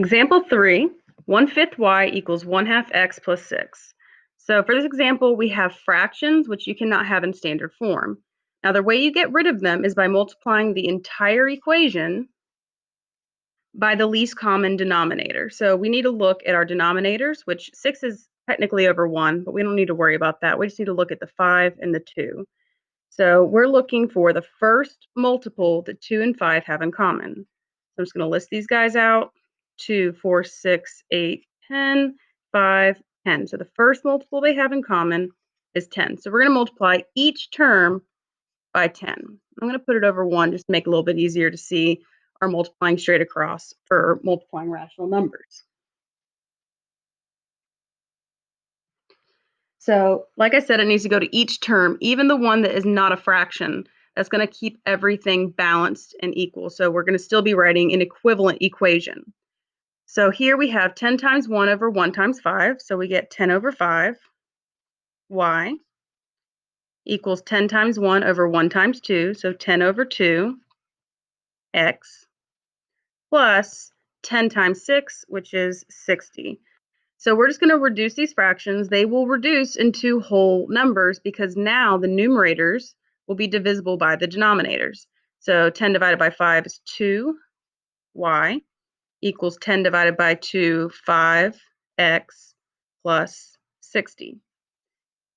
Example 3, 1/5 y equals 1/2 x plus 6. So for this example, we have fractions, which you cannot have in standard form. Now, the way you get rid of them is by multiplying the entire equation by the least common denominator. So we need to look at our denominators, which 6 is technically over 1, but we don't need to worry about that. We just need to look at the 5 and the 2. So we're looking for the first multiple that 2 and 5 have in common. So I'm just going to list these guys out. 2, 4, 6, 8, 10, 5, 10. So the first multiple they have in common is 10. So we're going to multiply each term by 10. I'm going to put it over 1 just to make it a little bit easier to see our multiplying straight across for multiplying rational numbers. So, like I said, it needs to go to each term, even the one that is not a fraction. That's going to keep everything balanced and equal. So we're going to still be writing an equivalent equation. So here we have 10 times 1 over 1 times 5. So we get 10 over 5 y equals 10 times 1 over 1 times 2. So 10 over 2 x plus 10 times 6, which is 60. So we're just going to reduce these fractions. They will reduce into whole numbers because now the numerators will be divisible by the denominators. So 10 divided by 5 is 2y equals 10 divided by 2, 5x plus 60.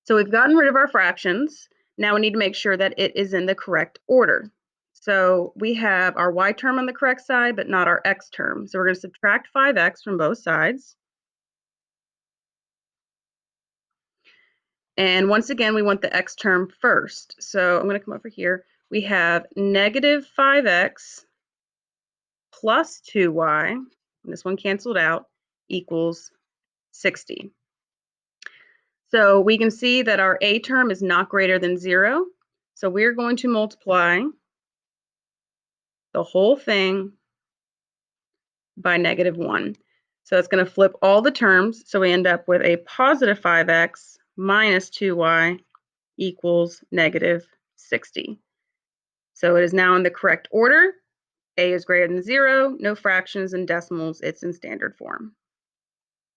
So we've gotten rid of our fractions. Now we need to make sure that it is in the correct order. So we have our y term on the correct side, but not our x term. So we're going to subtract 5x from both sides. And once again, we want the x term first. So I'm going to come over here. We have negative 5x plus 2y, and this one canceled out, equals 60. So we can see that our a term is not greater than 0. So we're going to multiply the whole thing by negative 1. So it's going to flip all the terms. So we end up with a positive 5x minus 2y equals negative 60. So it is now in the correct order. A is greater than 0, no fractions and decimals, it's in standard form.